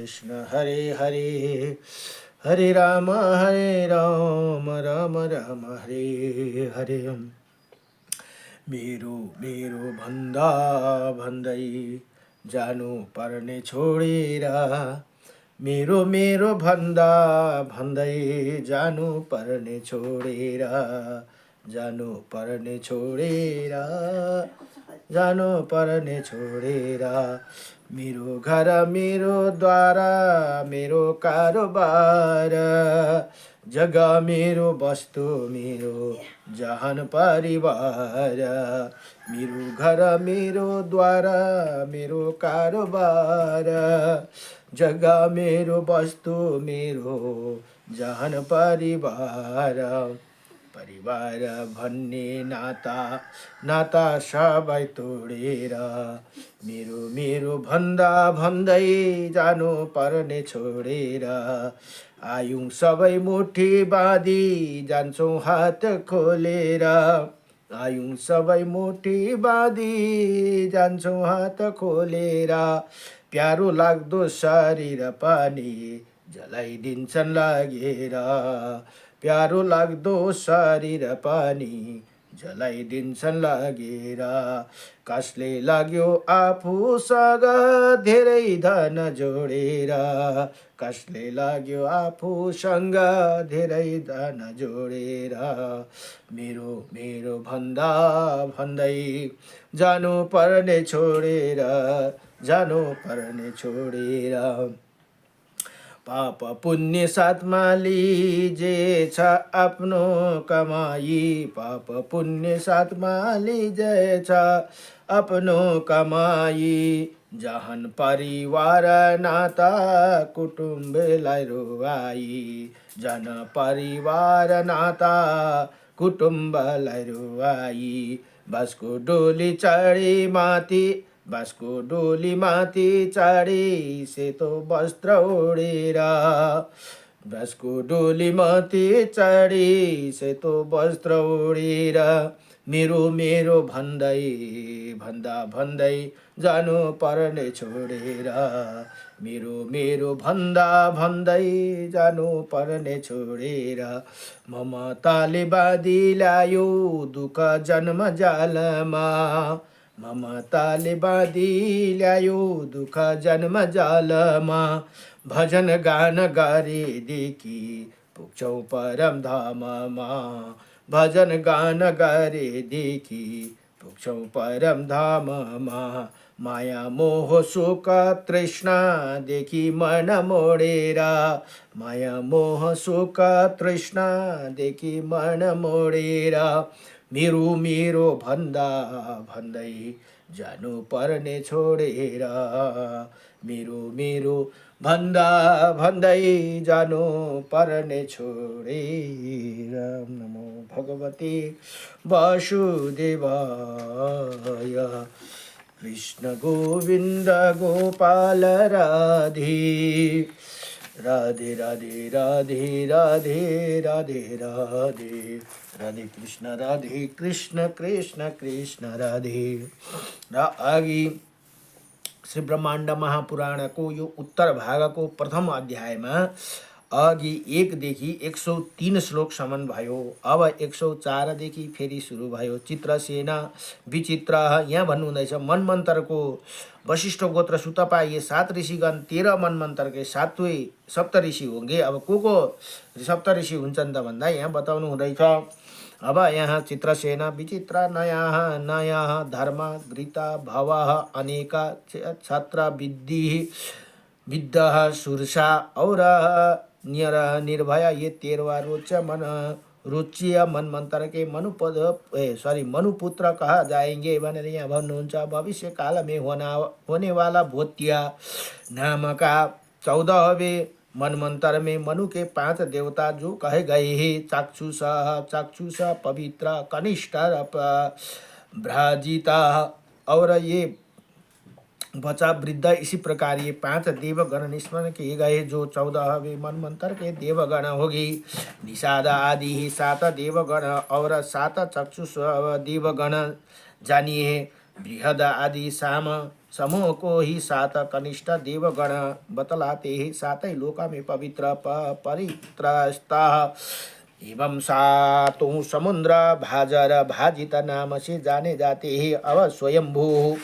कृष्ण हरे हरे हरे राम राम राम हरे हरे। मेरो मेरो भन्दा भन्दै जानु पर्ने छोडेर, मेरो मेरो भन्दा भन्दै जानु पर्ने छोडेर, जानु पर्ने छोडेर, जानु पर्ने छोडेर। मेरो घर मेरो द्वार मेरो कारोबार, जग्गा मेरो वस्तु मेरो जहान परिवार। मेरो घर मेरो द्वार मेरो कारोबार, जग्गा मेरो वस्तु मेरो जहान परिवार। परिवार भन्ने नाता नाता सबै तोडेर, मेरो मेरो भन्दा भन्दै जानु पर्ने छोडेर। आयौँ सबै मुठी बाँधी जान्छौँ हात खोलेर, आयौँ सबै मुठी बाँधी जान्छौँ हात खोलेर। प्यारो लाग्दो शरीर पनि जलाइदिन्छन् लागेर, प्यारो लाग्दो शरीर पनि जलाइदिन्छन् लागेर। कसले लाग्यो आफूसँग धेरै धन जोडेर, कसले लाग्यो आफूसँग धेरै धन जोडेर। मेरो मेरो भन्दा भन्दै जानु पर्ने छोडेर, जानु पर्ने छोडेर। पाप पुण्य साथमा लिजेछ आफ्नो कमाई, पाप पुण्य साथमा लिजेछ आफ्नो कमाई। जहान परिवार नाता कुटुम्बलाई रुवाई, जन परिवार नाता कुटुम्बलाई रुवाई। बसको डोली चढी माथि, बसको डोली माथि चढी सेतो वस्त्र ओढेर, बसको डोली माथि चढी सेतो वस्त्र ओढेर। मेरो मेरो भन्दै भन्दा भन्दै जानु पर्ने छोडेर, मेरो मेरो भन्दा भन्दै जानु पर्ने छोडेर। ममताले बाँधी ल्यायो दुःख जन्म जालमा, ममताले बाँधी ल्यायो दुःख जन्म जालमा। भजन गान गरेदेखि पुग्छौँ परम धाममा, भजन गान गरेदेखि पुग्छौँ परम धाममा। माया मोह शोक तृष्णादेखि मन मोडेर, माया मोह शोक तृष्णादेखि मन मोडेर। मेरो मेरो भन्दा भन्दै जानु पर्ने छोडेर, मेरो मेरो भन्दा भन्दै जानु पर्ने छोडेर। नमो भगवते वासुदेवाय। कृष्ण गोविन्द गोपाल राधे, राधे राधे राधे राधे राधे राधे, राधे कृष्ण कृष्ण कृष्ण राधे। र अघि श्री ब्रह्माण्ड महापुराणको यो उत्तर भागको प्रथम अध्यायमा अघि 1 देखि 103 श्लोकसम्म भयो। अब 104 देखि फेरि सुरु भयो। चित्रसेना विचित्र यहाँ भन्नुहुँदैछ मनमन्त्रको वशिष्ठ गोत्र सुतपा ये 7 ऋषिगण 13 मनमन्त्रकै 7वें सप्त ऋषि होंगे। अब को सप्त ऋषि हुन्छन् त भन्दा यहाँ बताउनु हुँदैछ। अब यहाँ चित्रसेना विचित्र नयाँ नयाँ धर्म घृता भवः अनेका छत्र विद्धि विद्ध सुरसा और निर्भय ये 13 रुचिय मनमंत्र के मनुपुत्र कहा जाएंगे भनेर यहाँ भन्नुहुन्छ। भविष्य काल में होने वाला भोत्या नाम का 14वें मनमंत्र में मनु के 5 देवता जो कहे गए हैं चाक्षुष पवित्र कनिष्ठ भ्राजिता और ये बचा वृद्ध, इसी प्रकार ये 5 देवगण निस्मरण किए गए जो 14वें मनमंत्र के देवगण होगी। निषाद आदि 7 देवगण और 7 चक्षुष देवगण जानिए। बृहद आदि साम समूह को ही सात कनिष्ठ देवगण बतलाते हैं, सात ही लोका में पवित्र परित्रस्ता। एवं सातों समुद्र भाजर भाजित नाम से जाने जाते हैं। अब स्वयंभू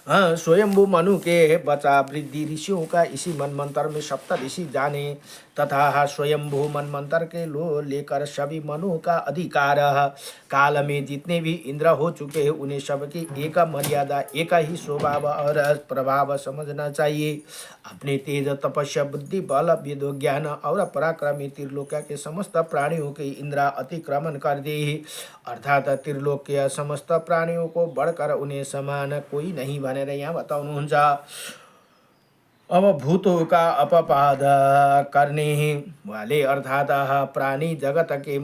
स्वयंभू मनु के बचा वृद्धि ऋषियों का इसी मनमंत्र में सप्त ऋषि जाने, तथा स्वयंभू मनमंत्र के लो लेकर सभी मनु का अधिकार। काल में जितने भी इंद्र हो चुके हैं उन्हें सबकी एक मर्यादा, एक ही स्वभाव और प्रभाव समझना चाहिए। अपने तेज तपस्या बुद्धि बल वेद ज्ञान और पराक्रमी त्रिलोक के समस्त प्राणियों के इंद्र अतिक्रमण कर दे, अर्थात त्रिलोक के समस्त प्राणियों को बढ़कर उन्हें समान कोई नहीं भनेर यहाँ बताउनुहुन्छ। अब भूतों का अपपाद करने वाले अर्थात प्राणी जगत के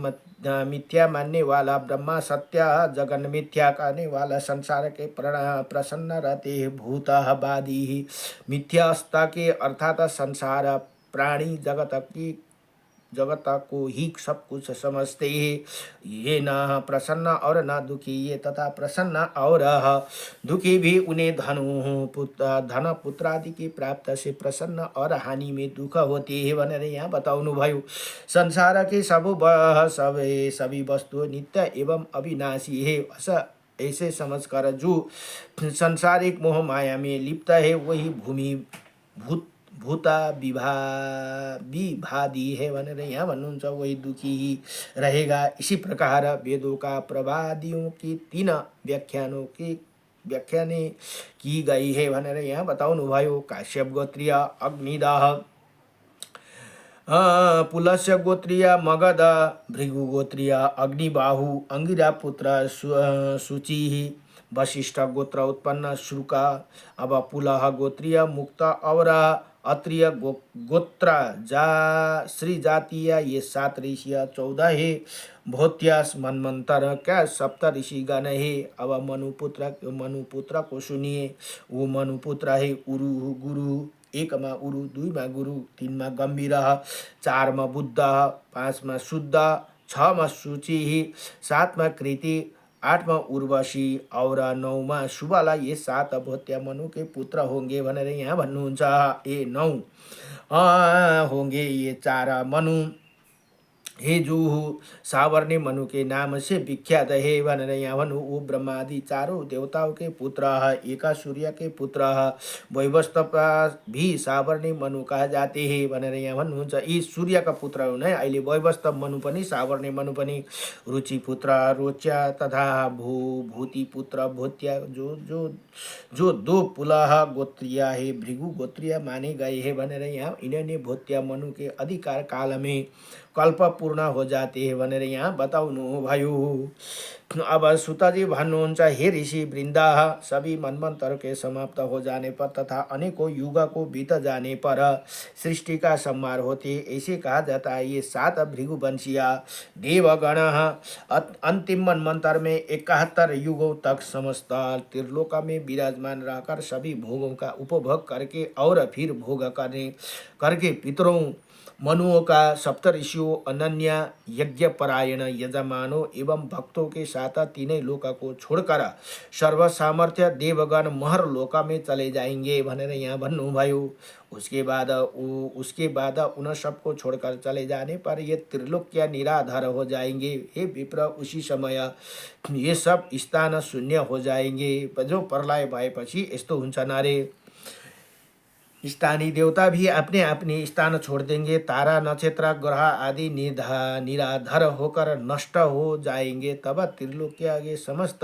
मिथ्या मानने वाला, ब्रह्मा सत्य जगन मिथ्या करने वाला, संसार के प्रसन्न रहते भूतवादी मिथ्यास्ता के अर्थात संसार प्राणी जगत को ही सब कुछ समझते हैं। ये न प्रसन्न और न दुखी, ये तथा प्रसन्न और दुखी भी उन्हें धन पुत्र आदि की प्राप्त से प्रसन्न और हानि में दुख होते हैं भनेर यहाँ बताउनु भयो। संसार के सभी वस्तु नित्य एवं अविनाशी है, ऐसे समझकर जो संसारिक मोह माया में लिप्त है वही भूमि भूता विभादी है भनेर यहाँ भन्नुहुन्छ, वही दुखी ही रहेगा। इसी प्रकार वेदों का प्रवादियों की 3 व्याख्याने की गई है भनेर यहाँ बताउनु भयो। काश्यप गोत्रीय अग्निदाह, पुलस्य गोत्रीय मगध, भृगु गोत्रीय अग्निबाहु, अंगिरा पुत्र शुचि, वशिष्ठ गोत्र उत्पन्न श्रुका। अब पुलह गोत्रीय मुक्त और अत्रिय गोत्र श्री जातीय, ये 7 ऋषि 14 है। भोत्यास मनमंत्र क्या 7 ऋषि गण है। अब मनुपुत्र को सुनिए, वो मनुपुत्र है उरु गुरु, 1 में उरु, 2 में गुरु, 3 में गंभीर, 4 में बुद्ध, 5 में शुद्ध, 6 में शुचि, 7 में कृति, 8 में उर्वशी और 9 में सुबाला। ये 7 भोत्या मनु के पुत्र होंगे भनेर यहाँ भन्नुहुन्छ। ये 9 होंगे, ये 4 मनु हे जो सावर्णी मनु के नाम से विख्यात है भनेर यहाँ भन्नु। वो ब्रह्मा आदि 4 देवताओं के पुत्र है, एक सूर्य के पुत्र है। वैवस्वत भी सावर्णी मनु कहा जाते हैं भनेर यहाँ भन्नुहुन्छ। यी सूर्य का पुत्र हुन् है। अहिले वैवस्वत मनु पनि सावर्णी मनु पनि रुचि पुत्र रोच्या तथा भूति पुत्र भोत्या जो 2 पुलह गोत्रीय है, भृगु गोत्रीय माने गए हैं भनेर यहाँ इन्होंने भोत्या मनु के अधिकार काल में कल्प पूर्ण हो जाते हैं भनेर यहाँ बताउनु भयो। अब सुतजी भन्नुहुन्छ, हे ऋषि वृंदा, सभी मनमंत्र के समाप्त हो जाने पर तथा अनेकों युग को बीत जाने पर सृष्टि का संहार होते, ऐसे कहा जाता है। ये 7 भृगुवंशिया देवगण अंतिम मनमंत्र में 71 युगों तक समस्त त्रिलोक में विराजमान रहकर सभी भोगों का उपभोग करके और फिर भोग करके पितरों मनुओं का सप्तऋषियों अनन्य यज्ञ परायण यजमानों एवं भक्तों के साथ 3 लोक को छोड़कर सर्व सामर्थ्य देवगण महर लोका में चले जाएंगे भनेर यहाँ भन्नुभयो। उसके बाद उन सबको छोड़कर चले जाने पर ये त्रिलोक्य निराधार हो जाएंगे। हे विप्र, उसी समय ये सब स्थान शून्य हो जाएंगे। जो प्रलय भएपछि यस्तो हुन्छ नारे, स्थानीय देवता भी अपने अपने स्थान छोड़ देंगे। तारा नक्षत्र ग्रह आदि निराधर होकर नष्ट हो जाएंगे। तब त्रिलोक्य के समस्त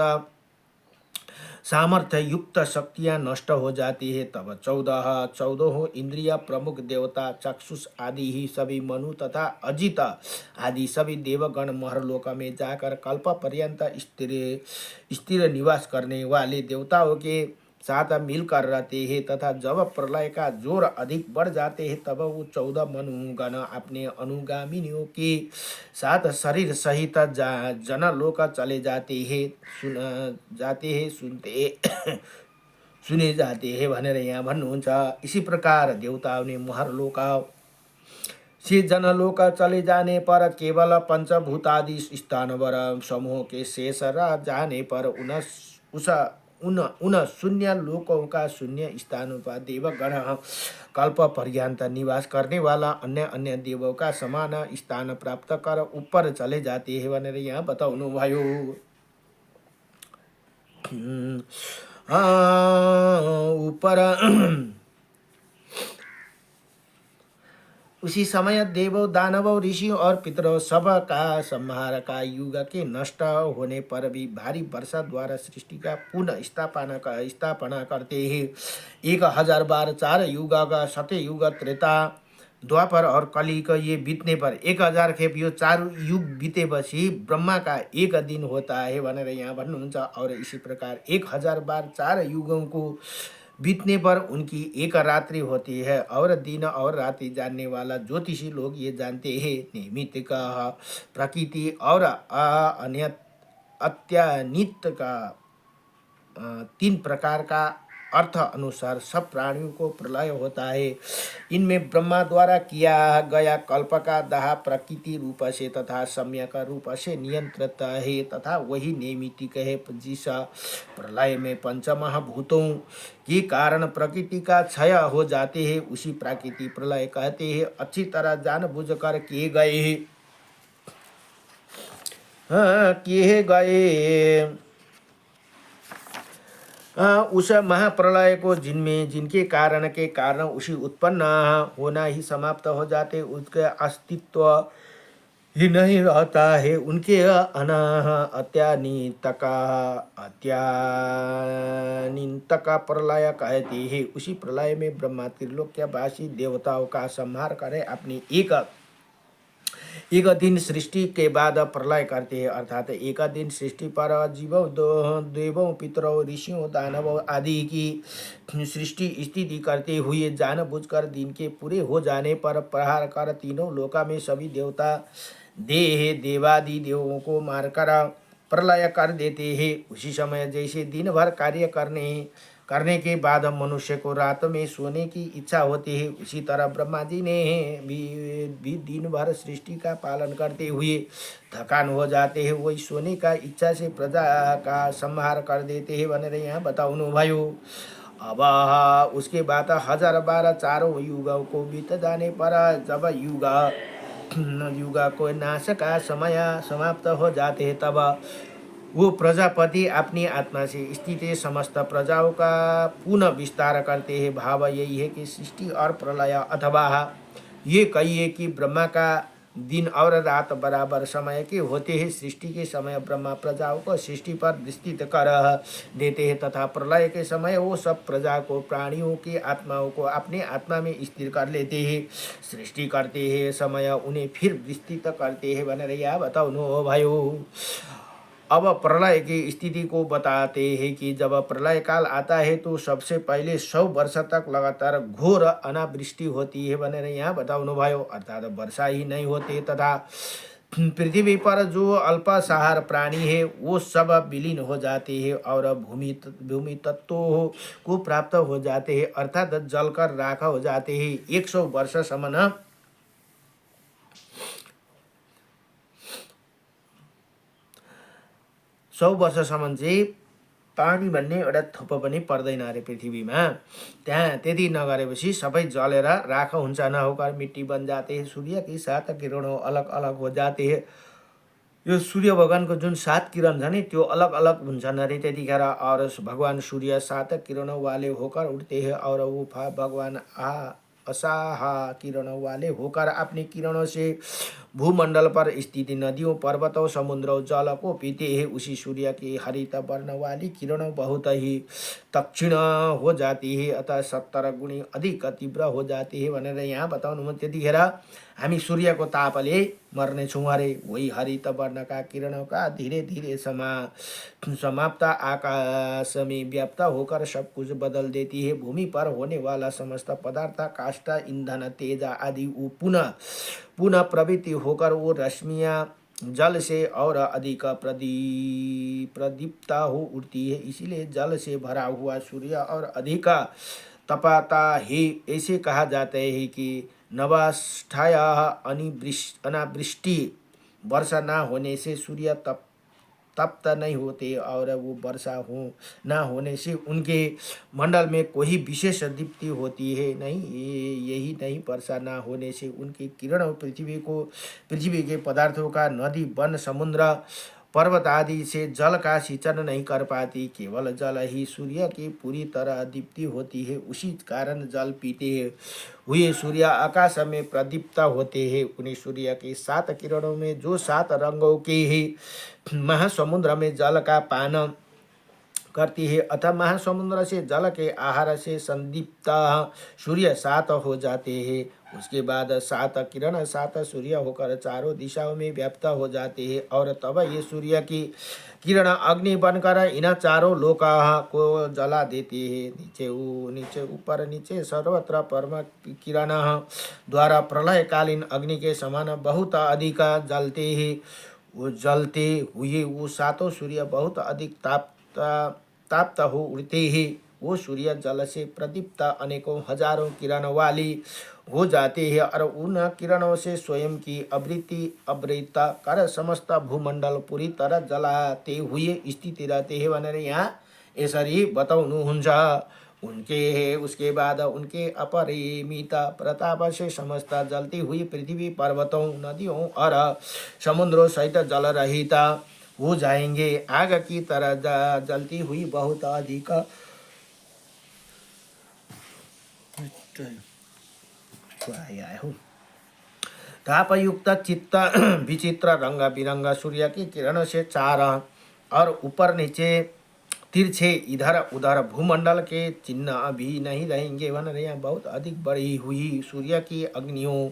सामर्थ्य युक्त शक्तियाँ नष्ट हो जाती है। तब 14 इंद्रिय प्रमुख देवता चक्षुष आदि ही सभी मनु तथा अजित आदि सभी देवगण महरलोक में जाकर कल्प पर्यंत स्थिर निवास करने वाले देवताओं के साथ मिलकर रहते हैं। तथा जब प्रलय का जोर अधिक बढ़ जाते हैं तब वो 14 मनुगण अपने अनुगामिनियों के साथ शरीर सहित जनलोक चले जाते हैं, सुने जाते हैं भनेर यहाँ भन्नुहुन्छ। इसी प्रकार देवताओं ने महरलोक से जनलोक चले जाने पर केवल पंचभूतादि स्थानवर समूह के शेष रह जाने पर उस उन उन शून्य लोकों का शून्य स्थानों पर देवगण कल्प पर्यंत निवास करने वाला अन्य अन्य देवों का समान स्थान प्राप्त कर ऊपर चले जाते हैं भनेर यहाँ बताउनु भयो। ऊपर उसी समय देवों दानवों ऋषियों और पितरों सब का संहार का युग के नष्ट होने पर भी भारी वर्षा द्वारा सृष्टि का पुनः स्थापना करते हैं। 1000 बार 4 युग का सत्य युग त्रेता द्वापर और कली का ये बीतने पर 1000 खेप यो 4 युग बीतेपछि ब्रह्मा का एक दिन होता है भनेर यहाँ भन्नुहुन्छ। और इसी प्रकार 1000 बार 4 युगों को बीतने पर उनकी एक रात्रि होती है। और दिन और रात्रि जानने वाला ज्योतिषी लोग ये जानते हैं नियमित का प्रकृति और अन्य अत्यानित का 3 प्रकार का अर्थ अनुसार सब प्राणियों को प्रलय होता है। इनमें ब्रह्मा द्वारा किया गया कल्प का दाह प्रकृति रूप से तथा सम्यक रूप से नियंत्रित है तथा वही नैमित्तिक है। जिस प्रलय में पंचमहाभूतों के कारण प्रकृति का क्षय हो जाते हैं उसी प्राकृतिक प्रलय कहते हैं। अच्छी तरह जानबूझकर किए गए उस महाप्रलय को जिनके कारण के कारण उसी उत्पन्न होना ही समाप्त हो जाते, उसके अस्तित्व ही नहीं रहता है। उनके अत्यानीत का प्रलय कहते हैं। उसी प्रलय में ब्रह्मा त्रिलोक्यवासी देवताओं का संहार करे अपनी एक दिन सृष्टि के बाद प्रलय करते हैं। अर्थात एक दिन सृष्टि पर जीवों देवों पितरों ऋषियों दानवों आदि की सृष्टि स्थिति करते हुए जानबूझकर दिन के पूरे हो जाने पर प्रहार कर तीनों लोका में सभी देवता देवादि देवों को मारकर प्रलय कर देते हैं। उसी समय जैसे दिन भर कार्य करने के बाद मनुष्य को रात में सोने की इच्छा होती है, उसी तरह ब्रह्मा जी ने भी दिन भर सृष्टि का पालन करते हुए थकान हो जाते हैं। वही सोने का इच्छा से प्रजा का संहार कर देते हैं भनेर यहाँ बताउनु भयो। अब उसके बाद 1000 बार 4 युगों को बीत जाने पर जब युग को नाश का समय समाप्त हो जाते हैं तब वो प्रजापति अपनी आत्मा से स्थित समस्त प्रजाओं का पुनः विस्तार करते हैं। भाव यही है कि सृष्टि और प्रलय अथवा ये कहिए कि ब्रह्मा का दिन और रात बराबर समय के होते हैं। सृष्टि के समय ब्रह्मा प्रजाओं को सृष्टि पर विस्तृत कर देते हैं तथा प्रलय के समय वो सब प्रजा को प्राणियों की आत्माओं को अपने आत्मा में स्थिर कर लेते हैं। सृष्टि करते हैं समय उन्हें फिर विस्तृत करते हैं भनेर यहाँ बताउनु भयो। अब प्रलय की स्थिति को बताते हैं कि जब प्रलय काल आता है तो सबसे पहले 100 वर्ष तक लगातार घोर अनावृष्टि होती है भनेर यहाँ बताउनु भयो। अर्थात वर्षा ही नहीं होती तथा पृथ्वी पर जो अल्पसाहार प्राणी है वो सब विलीन हो जाते हैं और भूमि तत्वों को प्राप्त हो जाते हैं, अर्थात जलकर राख हो जाते हैं। 100 वर्षसम्म 100 वर्षसम्म चाहिँ पानी भन्ने एउटा थोप पनि पर्दैन अरे पृथ्वीमा। त्यहाँ त्यति नगरेपछि सबै जलेर राख हुन्छ, नहोकर मिट्टी बन जाते हैं। सूर्य की 7 किरणों अलग अलग हो जाते हैं। यो सूर्य भगवानको जुन 7 किरण छ नि त्यो अलग अलग हुन्छन् अरे त्यतिखेर। और भगवान सूर्य 7 किरणों वाले होकर उठते हैं और वो भगवान असाहा किरणों वाले होकर अपनी किरणों से भूमंडल पर स्थित नदियों पर्वतों समुद्रों जल को पीते हैं। उसी सूर्य की हरित वर्ण वाली किरणों बहुत ही दक्षिण हो जाती है, अतः 70 गुणी अधिक तीव्र हो जाती है भनेर यहाँ बताउनु। त्यतिखेर हामी सूर्यको तापले मर्नेछौँ अरे। वही हरित वर्णका किरणों का धीरे धीरे समाप्त आकाश में व्याप्त होकर सब कुछ बदल देती है। भूमि पर होने वाला समस्त पदार्थ काष्ठ ईंधन तेज आदि वो पुनः प्रवृत्ति होकर वो रश्मियाँ जल से और अधिक प्रदीप्ता हो उठती है। इसीलिए जल से भरा हुआ सूर्य और अधिक तपाता है। ऐसे कहा जाता है कि नवाष्ठाया अनावृष्टि वर्षा न होने से सूर्य तप्त नहीं होते और वो वर्षा हो ना होने से उनके मंडल में कोई विशेष दीप्ति होती है नहीं। यही नहीं, वर्षा ना होने से उनकी किरण पृथ्वी के पदार्थों का नदी वन समुद्र पर्वत आदि से जल का सिंचन नहीं कर पाती। केवल जल ही सूर्य की पूरी तरह दीप्ति होती है। उसी कारण जल पीते हुए सूर्य आकाश में प्रदीप्त होते हैं। उन्हीं सूर्य के 7 किरणों में जो 7 रंगों के ही महासमुद्र में जल का पान करती है, अतः महासमुद्र से जल के आहार से संदीप्त सूर्य 7 हो जाते हैं। उसके बाद 7 किरण 7 सूर्य होकर चारों दिशाओं में व्याप्त हो जाते हैं और तब ये सूर्य की किरण अग्नि बनकर इन चारों लोक को जला देते हैं। नीचे ऊपर नीचे सर्वत्र परम किरण द्वारा प्रलयकालीन अग्नि के समान बहुत अधिक जलते हैं। वो जलते हुए वो 7 सूर्य बहुत अधिक ताप्त हो उड़ते हैं। वो सूर्य जल से प्रदीप्त अनेकों हजारों किरण वाली हो जाते हैं और उन किरणों से स्वयं की आवृत्ति कर समस्त भूमंडल पूरी तरह जलाते हुए स्थित रहते हैं भनेर यहाँ यसरी बताउनुहुन्छ। उसके बाद उनके अपरिमित प्रताप से समस्त जलती हुई पृथ्वी पर्वतों नदियों और समुद्रों सहित जल रहित हो जाएंगे। आग की तरह जलती हुई बहुत अधिक तापयुक्त चित्त विचित्र रंग बिरंगा सूर्य की किरण से चार और ऊपर नीचे तिरछे इधर उधर भूमंडल के चिन्ह अभी नहीं रहेंगे। यहाँ बहुत अधिक बढ़ी हुई सूर्य की अग्नियों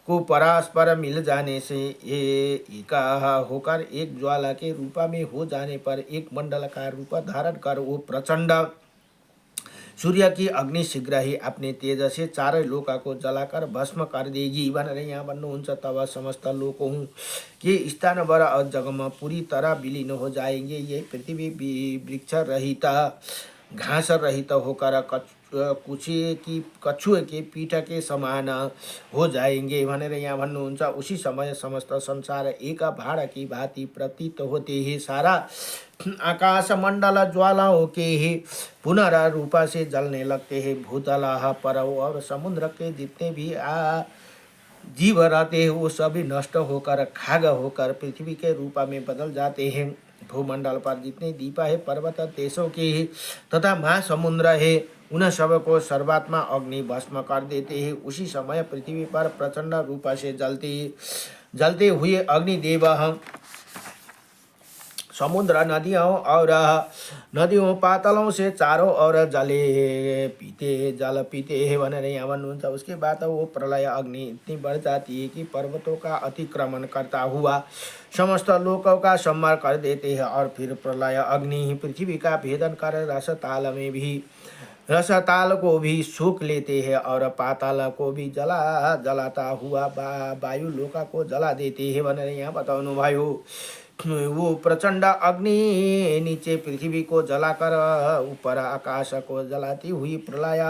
को परस्पर मिल जाने से एक होकर एक ज्वाला के रूप में हो जाने पर एक मंडल का रूप धारण कर वो प्रचंड सूर्य की अग्नि शीघ्र ही अपने तेज से चारै लोका को जलाकर भस्म कर देगी भनेर यहाँ भन्नुहुन्छ। तब समस्त लोकों के स्थानभर और जगमा पूरी तरह विलीन हो जाएंगे। ये पृथ्वी वृक्ष रहित घास रहित होकर कछुए के पीठ के समान हो जाएंगे भनेर यहाँ भन्नुहुन्छ। उसी समय समस्त संसार एक भाड़ की भांति प्रतीत होते हैं। सारा आकाश मंडल ज्वालाओं के ही पुनर्रूप से जलने लगते हैं। भूतल पर और समुद्र के जितने भी जीव रहते हैं वो सभी नष्ट होकर खाग होकर पृथ्वी के रूप में बदल जाते हैं। भूमंडल पर जितने द्वीप है पर्वत देशों के ही तथा महासमुद्र है उन सब को सर्वात्मा अग्नि भस्म कर देते हैं। उसी समय पृथ्वी पर प्रचंड रूप से जलते हुए अग्निदेव समुद्र नदियों पातलों से चारों ओर जल पीते हैं भनेर यहाँ भन्नुहुन्छ। उसके बाद वो प्रलय अग्नि इतनी बढ़ जाती है कि पर्वतों का अतिक्रमण करता हुआ समस्त लोकों का संहार कर देते हैं और फिर प्रलय अग्नि ही पृथ्वी का भेदन कर रसताल को भी सूख लेते हैं और पाताल को भी जलाता हुआ वायु लोका को जला देते हैं भनेर यहाँ बताउनु भयो। वो प्रचंड अग्नि नीचे पृथ्वी को जलाकर ऊपर आकाश को जलाती हुई प्रलय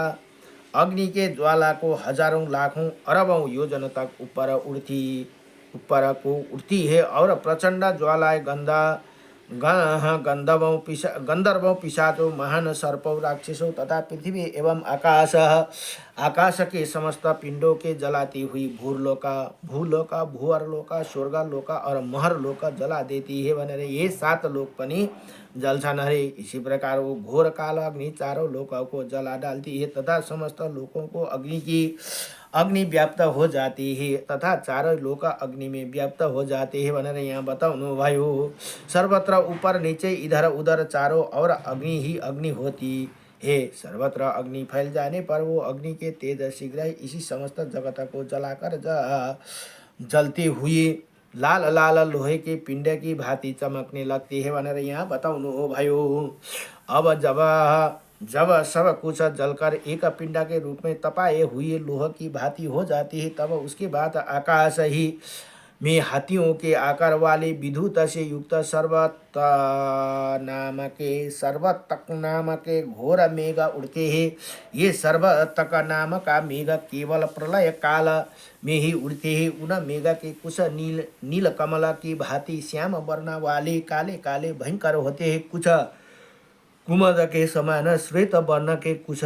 अग्नि के ज्वाला को हजारों लाखों अरबों योजन तक ऊपर को उड़ती है और प्रचंड ज्वालाएं गंधर्वों पिशाचों महान सर्पों राक्षसों तथा पृथ्वी एवं आकाश के समस्त पिंडों के जलाती हुई भूलोका भूअरलोका स्वर्गलोका और महरलोका जला देती है भनेर ये 7 लोक पनि जल्छन् हरे। इसी प्रकार वो घोर काल अग्नि चारों लोकों को जला डालती है तथा समस्त लोकों को अग्नि व्याप्त हो जाती है तथा चारों लोक अग्नि में व्याप्त हो जाते हैं भनेर यहाँ बताउनु भयो। सर्वत्र ऊपर नीचे इधर उधर चारों ओर अग्नि ही अग्नि होती है। सर्वत्र अग्नि फैल जाने पर वो अग्नि के तेज शीघ्र ही इसी समस्त जगत को जलाकर जलते हुए लाल लोहे के पिंड की भांति चमकने लगती है भनेर यहाँ बताउनु भयो। अब जब सब कुछ जलकर एक पिंड के रूप में तपाए हुए लोह की भांति हो जाती है तब उसके बाद आकाश ही में हाथियों के आकार वाले विद्युत से युक्त सर्वतक नाम के घोर मेघ उड़ते हैं। ये सर्वतक नाम का मेघ केवल प्रलय काल में ही उड़ते हैं। उन मेघ के कुछ नील कमल की भांति श्याम वर्ण वाले काले काले भयंकर होते हैं, कुछ कुमद के समान श्वेत वर्ण के, कुछ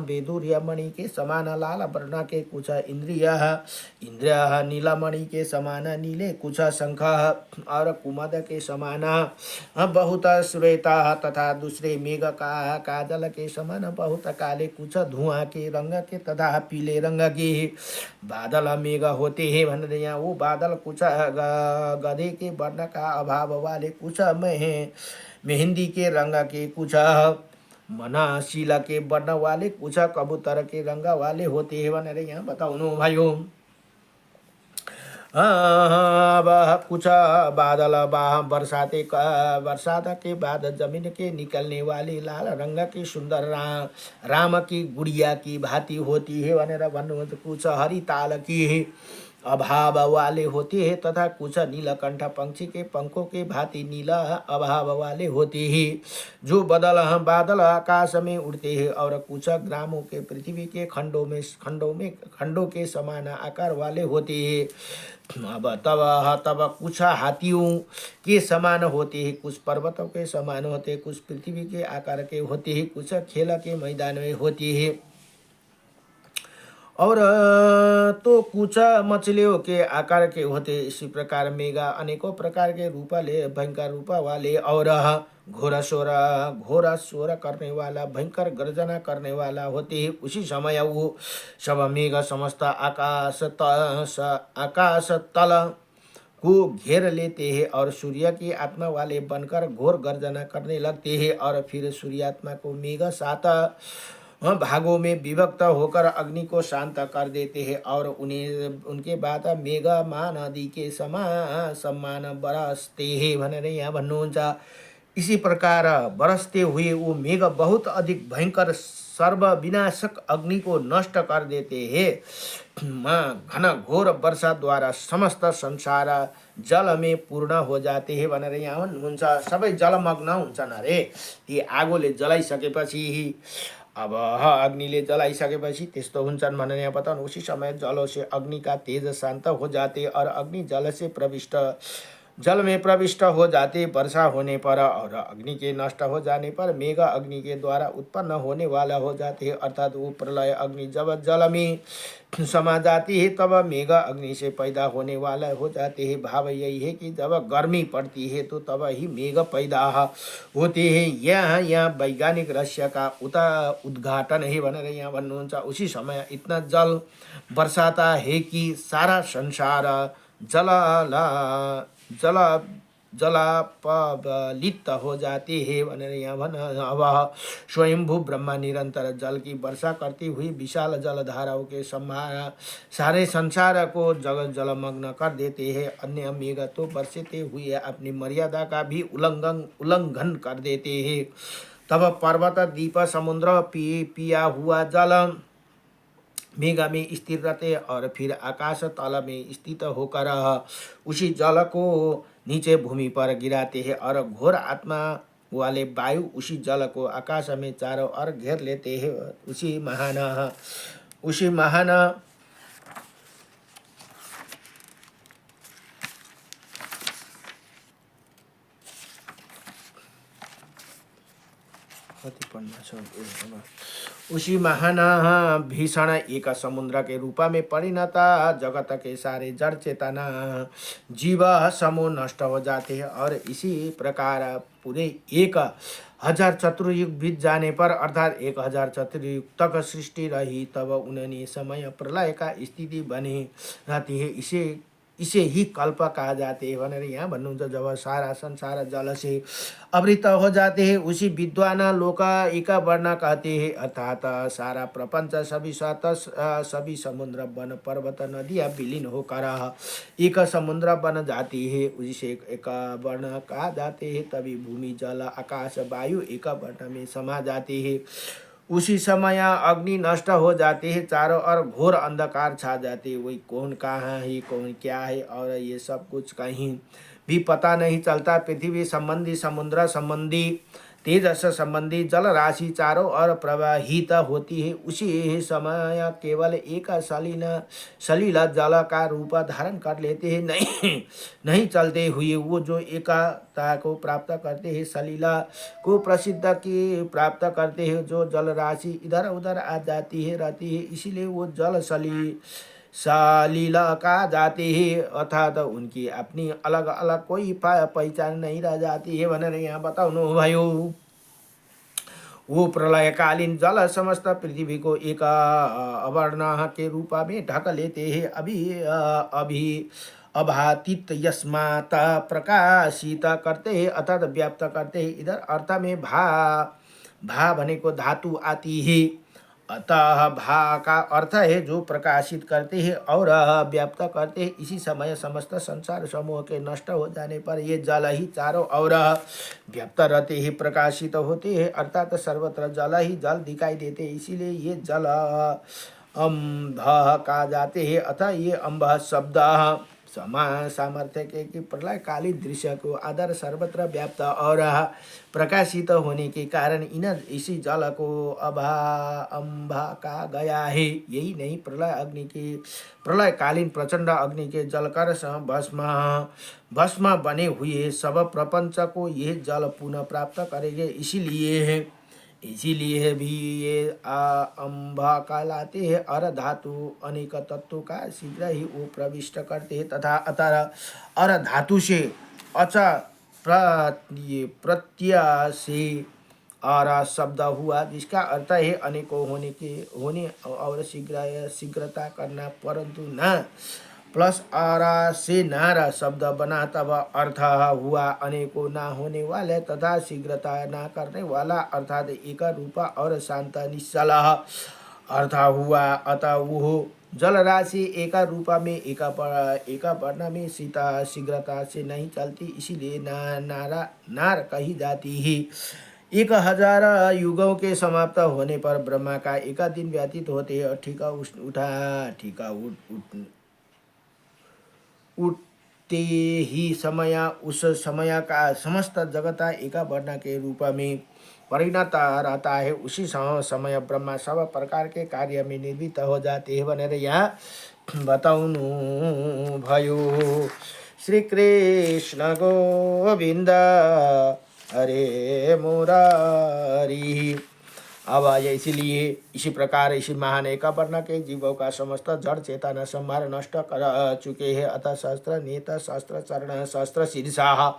बेदूर्य मणि के समान लाल वर्ण के, कुछ इंद्रिया नीलमणि के समान नीले, कुछ शंख और कुमद के समान बहुत श्वेता तथा दूसरे मेघ का काजल के समान बहुत काले, कुछ धुआं के रंग के तथा पीले रंग के बादल मेघ होते हैं। भन यहाँ वो बादल कुछ गधे के वर्ण का अभाव वाले, कुछ मेहंदी के रंग के, कुछ मनाशीला के वर्ण वाले, कुछ कबूतर के रंग वाले होते हैं भनेर यहाँ बताउनु भयो। कुछ बादल बरसात के बाद जमीन के निकलने वाली लाल रंग की सुंदर राम की गुड़िया की भांति होती है भनेर भन्नुहुन्छ। कुछ हरिताल की अभाव वाले होते हैं तथा कुछ नीलकंठ पंक्षी के पंखों के भांति नीला अभाव वाले होते हैं, जो बादल आकाश में उड़ते हैं। और कुछ ग्रामों के पृथ्वी के खंडों के समान आकार वाले होते हैं। अब तब कुछ हाथियों के समान होते हैं, कुछ पर्वतों के समान होते हैं, कुछ पृथ्वी के आकार के होते हैं, कुछ खेल के मैदान में होते हैं। और तो कुछ मछलियों के आकार के होते। इसी प्रकार मेघ अनेकों प्रकार के रूप ले, भयंकर रूप वाले और घोर स्वर करने वाला, भयंकर गर्जना करने वाला होते हैं। उसी समय वो सब मेघ समस्त आकाश तल को घेर लेते हैं और सूर्य की आत्मा वाले बनकर घोर गर्जना करने लगते हैं। और फिर सूर्यात्मा को मेघ सात भागों में विभक्त होकर अग्नि को शांत कर देते हैं और उनके बाद मेघमान आदि के सम्मान बरसते हैं भनेर यहाँ भन्नुहुन्छ। इसी प्रकार बरसते हुए वो मेघ बहुत अधिक भयंकर सर्वविनाशक अग्नि को नष्ट कर देते हैं। घन घोर वर्षा द्वारा समस्त संसार जल में पूर्ण हो जाते हैं भनेर यहाँ भन्नुहुन्छ। सबै जलमग्न हुन्छन् अरे ती आगोले जलाइसकेपछि। अब अग्निले जलाइसकेपछि त्यस्तो हुन्छन् भनेर यहाँ बताउनु। उसी समय जलों से अग्नि का तेज शांत हो जाते और अग्नि जल में प्रविष्ट हो जाते। वर्षा होने पर और अग्नि के नष्ट हो जाने पर मेघ अग्नि के द्वारा उत्पन्न होने वाला हो जाते हैं। अर्थात वो प्रलय अग्नि जब जल में समा जाती है तब मेघ अग्नि से पैदा होने वाला हो जाते हैं। भाव यही है कि जब गर्मी पड़ती है तो तब ही मेघ पैदा होते हैं। यहाँ वैज्ञानिक रहस्य का उद्घाटन है भनेर यहाँ भन्नुहुन्छ। उसी समय इतना जल बरसाता है कि सारा संसार जलापलित हो जाती है भनेर यहाँ भन। अब स्वयंभू ब्रह्मा निरंतर जल की वर्षा करती हुई विशाल जलधाराओं के समान सारे संसार को जलमग्न कर देते हैं। अन्य मेघ तो बरसते हुए अपनी मर्यादा का भी उल्लंघन कर देते हैं। तब पर्वत द्वीप समुद्र पिया हुआ जल मेघ में स्थिर रहते और फिर आकाश तल में स्थित होकर उसी जल को नीचे भूमि पर गिराते हैं और घोर आत्मा वाले वायु उसी जल को आकाश में चारों ओर घेर लेते हैं। उसी महान भीषण एक समुद्र के रूप में परिणत जगत के सारे जड़ चेतना जीव समूह नष्ट हो जाते हैं। और इसी प्रकार पूरे 1000 चतुर्युग बीत जाने पर अर्थात 1000 चतुर्युग तक सृष्टि रही तब उन्होंने समय प्रलय का स्थिति बनी रहती है। इसे ही कल्प कहा जाते हैं भनेर यहाँ भन्नुहुन्छ। जब सारा संसार जल से आवृत हो जाते हैं उसी विद्वान लोक एक वर्ण कहते हैं। अर्थात सारा प्रपंच सभी समुद्र वन पर्वत नदियाँ विलीन होकर एक समुद्र बन जाती है। उसी से एक वर्ण कहा जाते हैं। तभी भूमि जल आकाश वायु एक वर्ण में समा जाते हैं। उसी समय अग्नि नष्ट हो जाती है, चारों ओर घोर अंधकार छा जाती है। वही कौन कहाँ है, कौन क्या है, और ये सब कुछ कहीं भी पता नहीं चलता। पृथ्वी संबंधी, समुद्र संबंधी, तेजस संबंधी जल राशि चारों ओर प्रवाहित होती है। उसी समय केवल एक सलीला जल का रूप धारण कर लेते हैं। नहीं नहीं चलते हुए वो जो एकता को प्राप्त करते हैं, सलीला को प्रसिद्ध की प्राप्त करते हैं, जो जल राशि इधर उधर आ जाती है रहती है, इसीलिए वो जल सलीला का जाती है, अर्थात उनकी अपनी अलग अलग कोई पहचान नहीं रह जाती है भनेर यहाँ बताउनु भयो। वो प्रलयकालीन जल समस्त पृथ्वी को एक अवर्ण के रूप में ढक लेते हैं। अभी अभातीत यस्मात् प्रकाशित करते हैं, अर्थात व्याप्त करते हैं। इधर अर्थ में भा भनेको धातु आती है। अतः भा का अर्थ है जो प्रकाशित करते हैं और व्याप्त करते हैं। इसी समय समस्त संसार समूह के नष्ट हो जाने पर ये जल ही चारों ओर व्याप्त रहते ही प्रकाशित होते हैं, अर्थात सर्वत्र जल ही जल दिखाई देते हैं। इसीलिए ये जल अम्भ कहा जाते हैं। अतः ये अम्भ शब्द सामर्थ्य के कि प्रलयकालीन दृश्य को आधार सर्वत्र व्याप्त और प्रकाशित होने के कारण इसी जल को अम्भा कहा गया है। यही नहीं, प्रलयकालीन प्रचंड अग्नि के जलकर भस्म बने हुए सब प्रपंच को यह जल पुनः प्राप्त करेंगे। इसीलिए भी ये अम्भा कहलाते हैं। और धातु अनेक तत्वों का शीघ्र ही वो प्रविष्ट करते हैं तथा अतर और धातु से अच्छा प्रत्यय से और शब्द हुआ, जिसका अर्थ है अनेकों होने और शीघ्रता करना, परंतु न प्लस आरा से नारा शब्द बना, तब अर्थ हुआ अनेकों ना होने वाले तथा शीघ्रता ना करने वाला, अर्थात एक रूप और शांत निश्चल अर्थ हुआ। अतः वो जल राशि एक रूप में एक वर्ण में शीघ्रता से नहीं चलती, इसीलिए नार कही जाती है। 1000 युगों के समाप्त होने पर ब्रह्मा का एक दिन व्यतीत होते और उठते ही समय उस समय का समस्त जगत एक वर्ण के रूप में परिणत रहता है। उसी समय ब्रह्मा सब प्रकार के कार्य में निर्मित हो जाते हैं भनेर यहाँ बताउनु भयो। श्री कृष्ण गोविंद हरे मुरारी। अब इसीलिए इसी प्रकार इसी महान एक वर्ण के जीवों का समस्त जड़ चेतना संभार नष्ट कर चुके हैं। अतः सहस्त्र नेत्र, सहस्त्र चरण, सहस्त्र शीर्षा,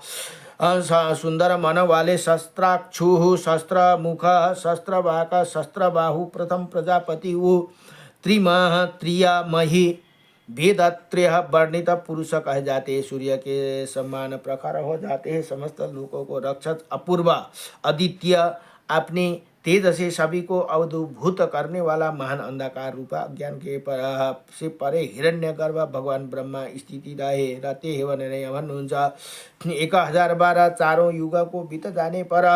सुंदर मन वाले, सहस्त्राक्षु, सहस्त्र मुख, सहस्त्र वाक, सहस्त्र बाहु, प्रथम प्रजापति वो त्रिमह त्रियामही भेदत्रय वर्णित पुरुष कहे जाते हैं। सूर्य के समान प्रखर हो जाते हैं, समस्त लोकों को रक्षक अपूर्व आदित्य, अपने तेज से सभी को अवधूत करने वाला महान अंधकार रूपा ज्ञान के से परे हिरण्यगर्भ भगवान ब्रह्मा स्थिति रहते हैं भनेर भन्नुहुन्छ। 1012 चारों युग को बीत जाने पर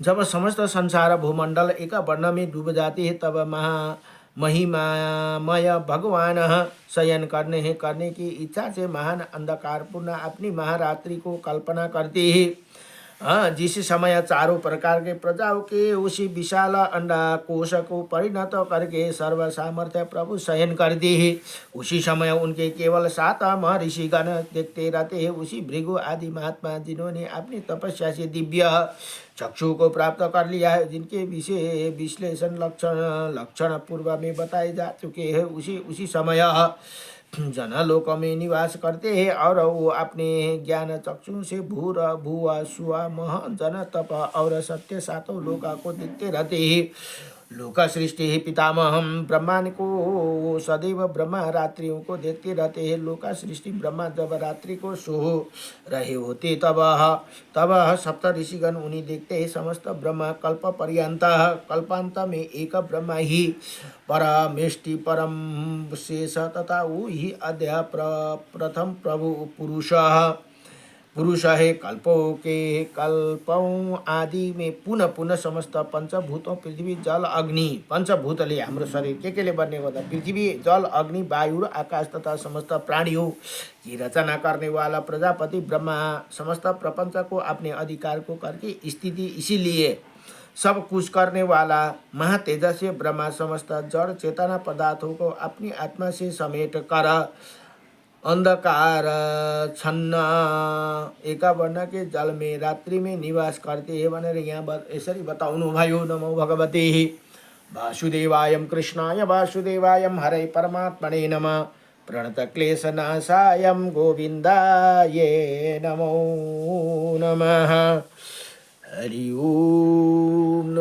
जब समस्त संसार भूमंडल एक वर्ण में डूब जाते हैं, तब महिमामय भगवान शयन करने की इच्छा से महान अंधकारपूर्ण अपनी महारात्रि को कल्पना करते हैं। जिस समय चारों प्रकार के प्रजाओं के उसी विशाल अंडा कोश को परिणत करके सर्व सामर्थ्य प्रभु शयन करते हैं। उसी समय उनके केवल 7 महर्षिगण देखते रहते हैं। उसी भृगु आदि महात्मा जिन्होंने अपनी तपस्या से दिव्य चक्षु को प्राप्त कर लिया है, जिनके विषय विश्लेषण लक्षण पूर्व में बताए जा चुके हैं, उसी समय जनलोक में निवास करते हैं और वो अपने ज्ञान चक्षु से भूर भुआ सुआ मह जन तप और सत्य सातों लोका को देखते रहते हैं। लोक सृष्टि पितामह ब्रह्मांड को सदैव ब्रह्मा रात्रियों को देखते रहते हैं। लोक सृष्टि ब्रह्मा जब रात्रि को सो रहे होते तब सप्त ऋषिगण उन्हें देखते हैं। समस्त ब्रह्मा कल्प पर्यंत कल्पांत में एक ब्रह्मा ही परमेष्टि परम शेष तथा वो ही अद्य प्रथम प्रभु पुरुष पुरुष है कल्पों के कल्पौं आदि में पुनः पुनः समस्त पंचभूतों पृथ्वी जल अग्नि पंचभूतले हाम्रो शरीर के बन्ने गर्दा पृथ्वी जल अग्नि वायु आकाश तथा समस्त प्राणियों की रचना करने वाला प्रजापति ब्रह्मा समस्त प्रपंच को अपने अधिकार को करके स्थिति, इसीलिए सब कुछ करने वाला महातेजस्वी ब्रह्मा समस्त जड़ चेतना पदार्थों को अपनी आत्मा से समेट कर अंधकार छन्न एकावर्ण के जल में रात्रि में निवास करते हैं भनेर यहाँ यसरी बताउनु भयो। नमो भगवते वासुदेवाय कृष्णाय वासुदेवाय हरे परमात्मने नमः। प्रणत क्लेशनाशाय गोविन्दाय नमो नमः। हरि ओम।